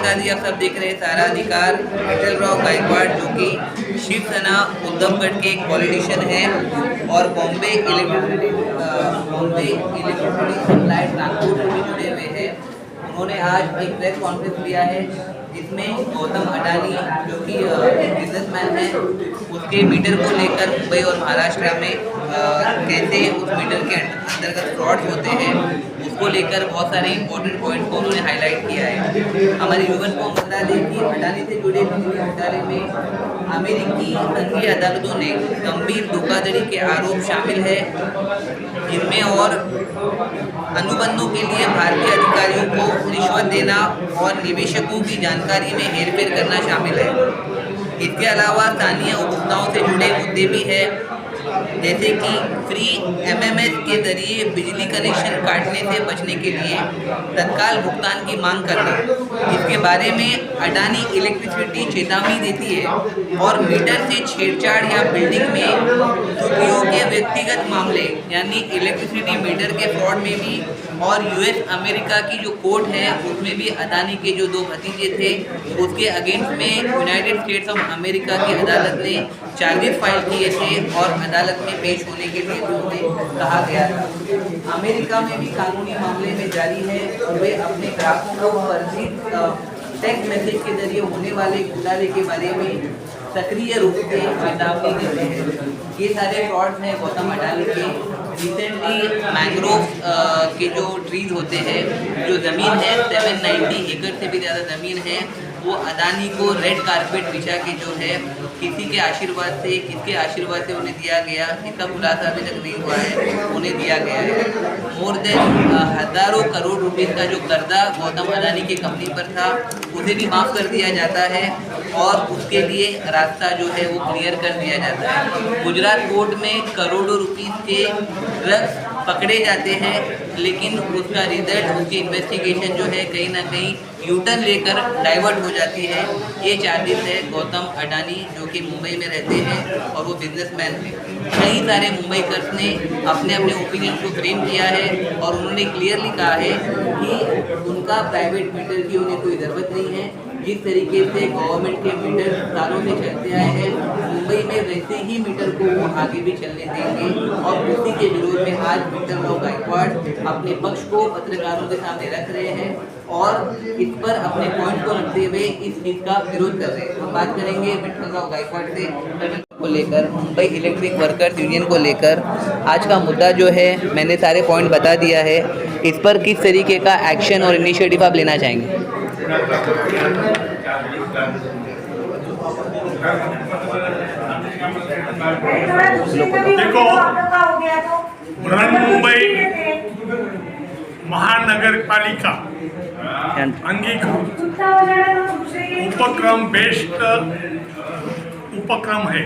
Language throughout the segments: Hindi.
नमस्कार जी, आप सब देख रहे हैं सारा अधिकार। विठलराव गायकवाड़ जो कि शिवसेना उद्धवगढ़ के एक पॉलिटिशियन हैं और बॉम्बे इलेक्ट्रिसिटी सप्लाई ट्रांसपोर्ट से भी जुड़े हुए हैं। उन्होंने आज एक प्रेस कॉन्फ्रेंस लिया है जिसमें गौतम अडानी जो कि बिजनेसमैन है, उसके मीटर को लेकर मुंबई और महाराष्ट्र में कैसे उस मीटर के अंतर्गत फ्रॉड्स होते हैं उसको लेकर बहुत सारे इंपॉर्टेंट पॉइंट्स को उन्होंने हाईलाइट किया है। हमारे व्यूअर्स को बता दें कि अडानी से जुड़े बिजली घोटाले में अमेरिकी संघीय अदालतों ने गंभीर धोखाधड़ी के आरोप शामिल है, जिनमें और अनुबंधों के लिए भारतीय अधिकारियों को रिश्वत देना और निवेशकों की जानकारी में हेरफेर करना शामिल है। इसके अलावा स्थानीय उपभोक्ताओं से जुड़े मुद्दे भी है, जैसे कि फ्री एमएमएस के जरिए बिजली कनेक्शन काटने से बचने के लिए तत्काल भुगतान की मांग करना। इसके बारे में अडानी इलेक्ट्रिसिटी चेतावनी देती है और मीटर से छेड़छाड़ या बिल्डिंग में त्रुटियों के व्यक्तिगत मामले यानी इलेक्ट्रिसिटी मीटर के फ्रॉड में भी और यूएस अमेरिका की जो कोर्ट है उसमें भी अडानी के जो दो भतीजे थे उसके अगेंस्ट में यूनाइटेड स्टेट्स ऑफ अमेरिका की अदालत ने चार्जेस फाइल किए थे और अदालत में पेश होने के लिए भी उन्हें कहा गया था। अमेरिका में भी कानूनी मामले में जारी है और वे अपने ग्राहकों को फर्जी टेक्स्ट मैसेज के जरिए होने वाले घोटाले के बारे में सक्रिय रूप से चेतावनी देते हैं। ये सारे फ्रॉड्स हैं गौतम अडानी के। रिसेंटली मैंग्रोव के जो ट्रीज होते हैं, जो ज़मीन है 790 एकड़ से भी ज़्यादा ज़मीन है, वो अडानी को रेड कारपेट बिछा के जो है किसी के आशीर्वाद से, किसके आशीर्वाद से उन्हें दिया गया, इसका खुलासा अभी तक नहीं हुआ है, उन्हें दिया गया है। मोर देन हज़ारों करोड़ रुपए का जो कर्जा गौतम अडानी की कंपनी पर था उसे भी माफ़ कर दिया जाता है और उसके लिए रास्ता जो है वो क्लियर कर दिया जाता है। गुजरात कोर्ट में करोड़ों रुपीस के ड्रग्स पकड़े जाते हैं, लेकिन उसका रिजल्ट, उसकी इन्वेस्टिगेशन जो है कहीं ना कहीं यूटर्न लेकर डाइवर्ट हो जाती है। ये चार्जेस है गौतम अडानी जो कि मुंबई में रहते हैं और वो बिजनेसमैन हैं। कई सारे मुंबईकर्स ने अपने अपने ओपिनियन को फ्रेम किया है और उन्होंने क्लियरली कहा है कि उनका प्राइवेट मीटर की उन्हें कोई ज़रूरत नहीं है। जिस तरीके से गवर्नमेंट के मीटर सालों से चलते आए हैं, मुंबई में वैसे ही मीटर को वो आगे भी चलने देंगे और उसी के विरोध में आज विठलराव गायकवाड़ अपने पक्ष को पत्रकारों के सामने रख रहे हैं और इस पर अपने पॉइंट को रखते हुए इस चीज़ का विरोध कर रहे हैं। हम बात करेंगे विठलराव गायकवाड़ से को लेकर, मुंबई इलेक्ट्रिक वर्कर्स यूनियन को लेकर। आज का मुद्दा जो है मैंने सारे पॉइंट बता दिया है, इस पर किस तरीके का एक्शन और इनिशिएटिव आप लेना चाहेंगे? देखो, बृहन्मुंबई महानगर पालिका अंगीकृत उपक्रम बेस्ड उपक्रम है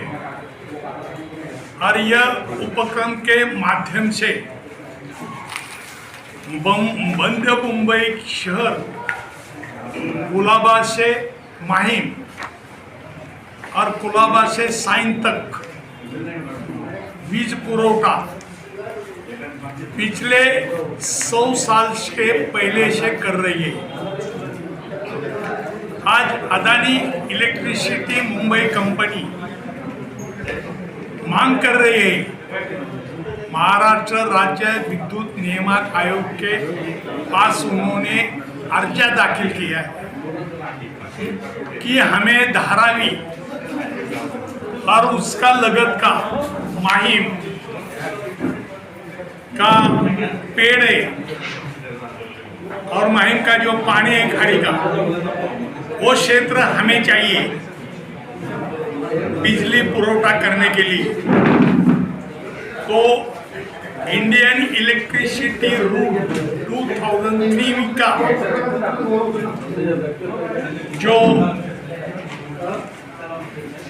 और यह उपक्रम के माध्यम से मध्य मुंबई शहर कुलाबा से माहिम और कुलाबा से साइन तक बीज पुरवठा पिछले 100 साल से पहले से कर रही है। आज अडानी इलेक्ट्रिसिटी मुंबई कंपनी मांग कर रही है महाराष्ट्र राज्य विद्युत नियामक आयोग के पास उन्होंने अर्जा दाखिल किया है कि हमें धारावी और उसका लगत का माहिम का पेड़ है और माहिम का जो पानी है खाड़ी का, वो क्षेत्र हमें चाहिए बिजली पुरवठा करने के लिए। तो इंडियन इलेक्ट्रिसिटी रूल 2003 का जो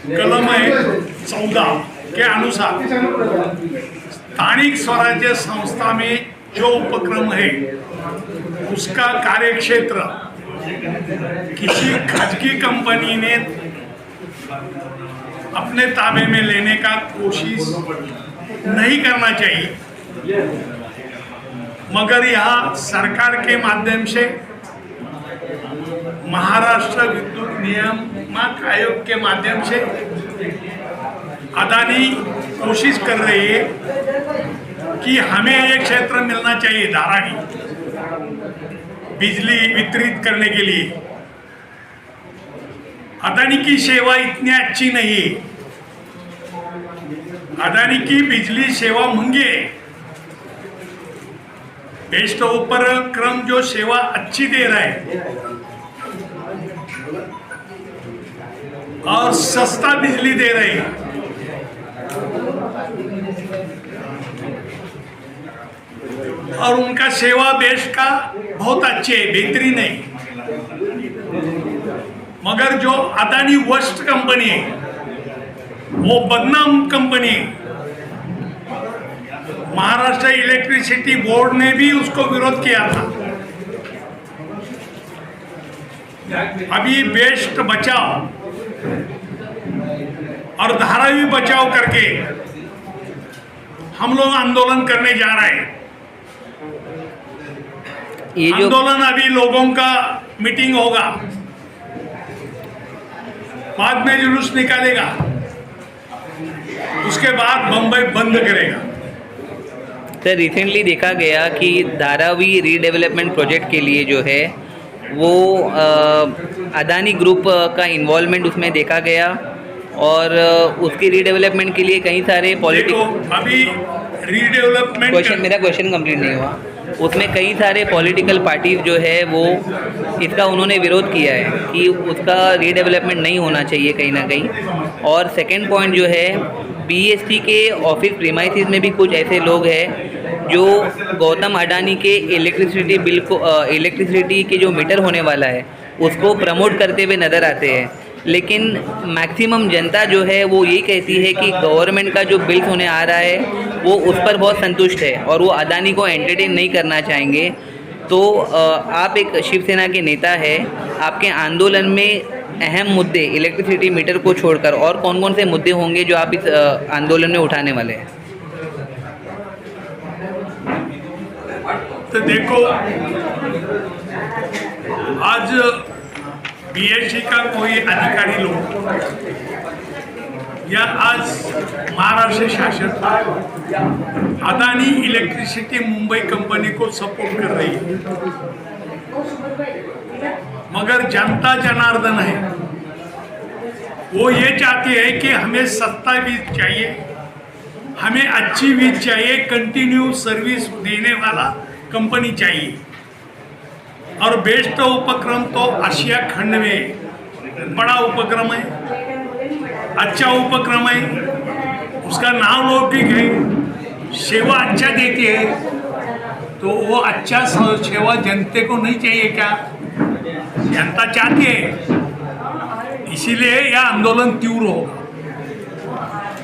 कलम है 14 के अनुसार स्थानिक स्वराज्य संस्था में जो उपक्रम है उसका कार्यक्षेत्र किसी खाजगी कंपनी ने अपने ताबे में लेने का कोशिश नहीं करना चाहिए, मगर यहाँ सरकार के माध्यम से महाराष्ट्र विद्युत नियामक आयोग के माध्यम से अदानी कोशिश कर रही है कि हमें ये क्षेत्र मिलना चाहिए धारावी बिजली वितरित करने के लिए। अदानी की सेवा इतनी अच्छी नहीं है, अदानी की बिजली सेवा महंगी है। बेस्ट उपक्रम जो सेवा अच्छी दे रहा है और सस्ता बिजली दे रहे हैं, और उनका सेवा बेस्ट का बहुत अच्छे है, बेहतरीन है। मगर जो अदानी वर्स्ट कंपनी है, वो बदनाम कंपनी है। महाराष्ट्र इलेक्ट्रिसिटी बोर्ड ने भी उसको विरोध किया था। अभी बेस्ट बचाओ और धारावी बचाओ करके हम लोग आंदोलन करने जा रहे हैं। आंदोलन अभी लोगों का मीटिंग होगा, बाद में जुलूस निकालेगा, उसके बाद बम्बई बंद करेगा। सर, रिसेंटली देखा गया कि धारावी रीडेवलपमेंट प्रोजेक्ट के लिए जो है वो अदानी ग्रुप का इन्वॉल्वमेंट उसमें देखा गया और उसकी रीडेवलपमेंट के लिए कई सारे अभी रीडेवलपमेंट मेरा क्वेश्चन कंप्लीट नहीं हुआ। उसमें कई सारे पॉलिटिकल पार्टीज जो है वो इसका उन्होंने विरोध किया है कि उसका रीडेवलपमेंट नहीं होना चाहिए कहीं ना कहीं। और सेकंड पॉइंट जो है, बीएसटी के ऑफिस प्रीमाइसिस में भी कुछ ऐसे लोग हैं जो गौतम अडानी के इलेक्ट्रिसिटी बिल को इलेक्ट्रिसिटी के जो मीटर होने वाला है उसको प्रमोट करते हुए नज़र आते हैं। लेकिन मैक्सिमम जनता जो है वो यही कहती है कि गवर्नमेंट का जो बिल्स होने आ रहा है वो उस पर बहुत संतुष्ट है और वो अदानी को एंटरटेन नहीं करना चाहेंगे। तो आप एक शिवसेना के नेता है, आपके आंदोलन में अहम मुद्दे इलेक्ट्रिसिटी मीटर को छोड़कर और कौन कौन से मुद्दे होंगे जो आप इस आंदोलन में उठाने वाले हैं? तो देखो, आज बीएसटी का कोई अधिकारी लोग या आज महाराष्ट्र शासन अदानी इलेक्ट्रिसिटी मुंबई कंपनी को सपोर्ट कर रही है, मगर जनता जनार्दन है, वो ये चाहती है कि हमें सस्ता वीज चाहिए, हमें अच्छी वीज चाहिए, कंटिन्यू सर्विस देने वाला कंपनी चाहिए। और बेस्ट उपक्रम तो आशिया खंड में बड़ा उपक्रम है, अच्छा उपक्रम है, उसका नाम लौकिक है, सेवा अच्छा देती है। तो वो अच्छा सेवा जनते को नहीं चाहिए क्या? जनता चाहती है, इसीलिए यह आंदोलन तीव्र होगा।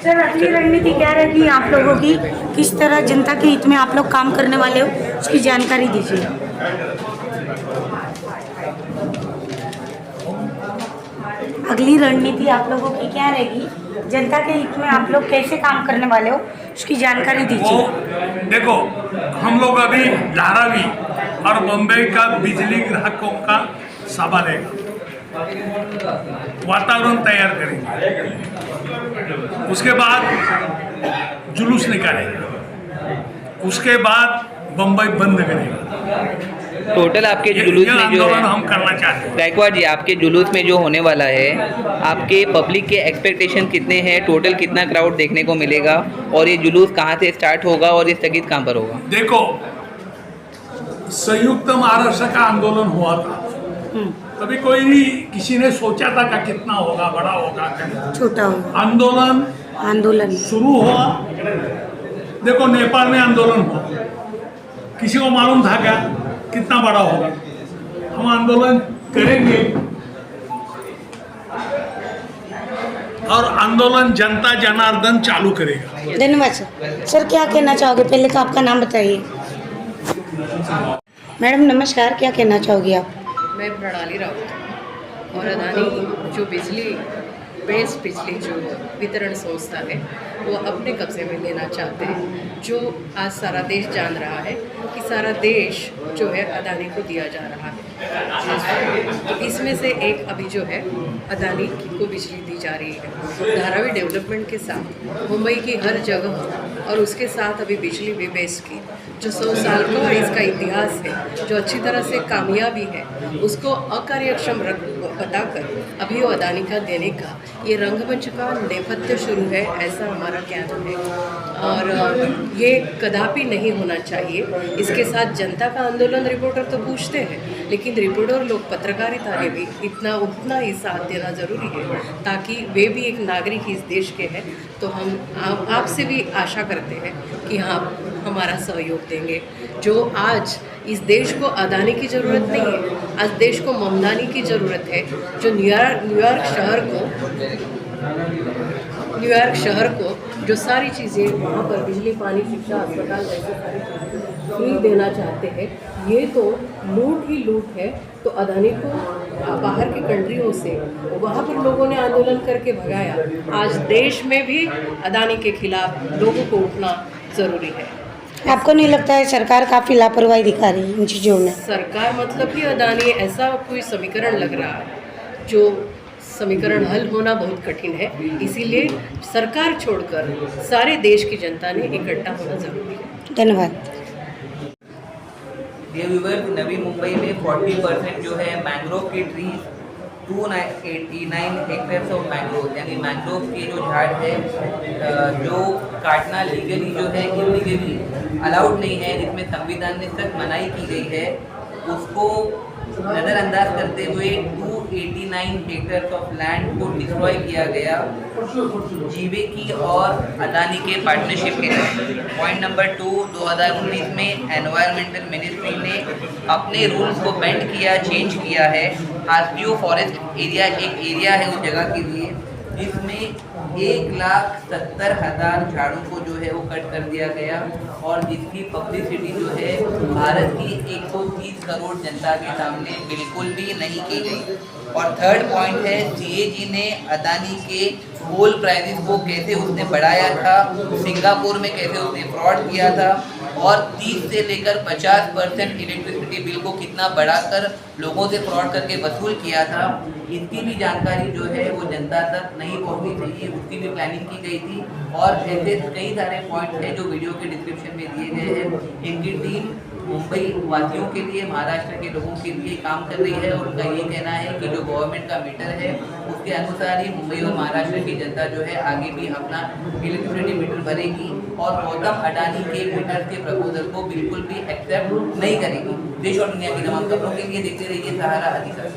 सर, अगली रणनीति क्या रहेगी आप लोगों की? किस तरह जनता के हित में आप लोग काम करने वाले हो, उसकी जानकारी दीजिए। अगली रणनीति आप लोगों की क्या रहेगी? जनता के हित में आप लोग कैसे काम करने वाले हो, उसकी जानकारी दीजिए। देखो, हम लोग अभी धारावी और बम्बई का बिजली ग्राहकों का सभा लेगा, वातावरण तैयार करेंगे, उसके बाद जुलूस निकालेंगे, उसके बाद बम्बई बंद करेगा। टोटल आपके जुलूस में जो है, हम करना चाहते हैं। गायकवाड़ जी, आपके जुलूस में जो होने वाला है, आपके पब्लिक के एक्सपेक्टेशन कितने हैं? टोटल कितना क्राउड देखने को मिलेगा और ये जुलूस कहाँ से स्टार्ट होगा और ये स्थगित कहाँ पर होगा? देखो, संयुक्त महाराष्ट्र का आंदोलन हुआ था, तभी कोई नहीं किसी ने सोचा था कि कितना होगा, बड़ा होगा, छोटा होगा। आंदोलन शुरू हुआ। देखो, नेपाल में आंदोलन हुआ, किसी को मालूम था क्या कितना बड़ा होगा? हम आंदोलन करेंगे और आंदोलन जनता जनार्दन चालू करेगा। धन्यवाद सर। सर, क्या कहना चाहोगे? पहले तो आपका नाम बताइए। मैडम नमस्कार, क्या कहना चाहोगी आप? मैं प्रणाली राउत और अदानी जो बिजली बेस्ट बिजली जो वितरण संस्था है वो अपने कब्जे में लेना चाहते हैं, जो आज सारा देश जान रहा है कि सारा देश जो है अदानी को दिया जा रहा है। इसमें से एक अभी जो है अदानी को बिजली दी जा रही है धारावी डेवलपमेंट के साथ मुंबई की हर जगह, और उसके साथ अभी बिजली विवेश की जो 100 साल का इसका इतिहास है, जो अच्छी तरह से कामयाबी है, उसको अकार्यक्षम बताकर अभी वो अदानी का देने का ये रंगमंच का नेपथ्य शुरू है, ऐसा हमारा कहना है। और ये कदापि नहीं होना चाहिए। इसके साथ जनता का आंदोलन रिपोर्टर तो पूछते हैं, लेकिन रिपोर्टर लोग पत्रकारिता ने भी उतना ही साथ देना ज़रूरी है, ताकि वे भी एक नागरिक इस देश के हैं। तो हम आपसे भी आशा करते हैं कि हाँ हमारा सहयोग देंगे। जो आज इस देश को अदानी की ज़रूरत नहीं है, आज देश को ममदानी की ज़रूरत है, जो न्यूयॉर्क शहर को जो सारी चीज़ें वहाँ पर बिजली, पानी, शिक्षा, अस्पताल जैसे सारी चीज़ें फ्री देना चाहते हैं। ये तो लूट ही लूट है। तो अदानी को बाहर की कंट्रियों से वहाँ पर लोगों ने आंदोलन करके भगाया, आज देश में भी अदानी के खिलाफ लोगों को उठना ज़रूरी है। आपको नहीं लगता है सरकार काफ़ी लापरवाही दिखा रही है इन चीज़ों में? सरकार मतलब कि अदानी ऐसा कोई समीकरण लग रहा है जो समीकरण हल होना बहुत कठिन है, इसीलिए सरकार छोड़कर सारे देश की जनता ने इकट्ठा होना जरूरी है। धन्यवाद। ये व्यूअर्स, नवी मुंबई में 40% जो है मैंग्रोव की ट्रीज, 289 हेक्टेयर्स ऑफ मैंग्रोव, यानी मैंग्रोव के जो झाड़ है जो काटना लीगली जो है इलीगली अलाउड नहीं है, जिसमें संविधान में सख्त मनाही की गई है, उसको नज़रअंदाज करते हुए 289 हेक्टेयर्स ऑफ लैंड को डिस्ट्रॉय किया गया जीवे की और अदानी के पार्टनरशिप के लिए। पॉइंट नंबर 2, 2019 में एनवायरमेंटल मिनिस्ट्री ने अपने रूल्स को बेंड किया, चेंज किया है। हास्पियो फॉरेस्ट एरिया एक एरिया है उस जगह के लिए, जिसमें 1,70,000 झाड़ों को जो है वो कट कर दिया गया, और जिसकी पब्लिसिटी जो है भारत की 130 करोड़ जनता के सामने बिल्कुल भी नहीं की गई। और थर्ड पॉइंट है, CAG ने अदानी के कोल प्राइसेस को कैसे उसने बढ़ाया था, सिंगापुर में कैसे उसने फ्रॉड किया था, और 30 से लेकर 50% इलेक्ट्रिसिटी बिल को कितना बढ़ाकर लोगों से फ्रॉड करके वसूल किया था, इसकी भी जानकारी जो है वो जनता तक नहीं पहुंचनी चाहिए, उसकी भी प्लानिंग की गई थी। और ऐसे कई सारे पॉइंट हैं जो वीडियो के डिस्क्रिप्शन में दिए गए हैं। इनकी टीम मुंबई वासियों के लिए, महाराष्ट्र के लोगों के लिए काम कर रही है, और उनका ये कहना है कि जो गवर्नमेंट का मीटर है उसके अनुसार ही मुंबई और महाराष्ट्र की जनता जो है आगे भी अपना इलेक्ट्रिसिटी मीटर भरेगी, और गौतम अडानी के मीटर के प्रपोजल को बिल्कुल भी एक्सेप्ट नहीं करेगी। देश और दुनिया की तमाम खबरों के लिए देखते रहिए सहारा अधिकार।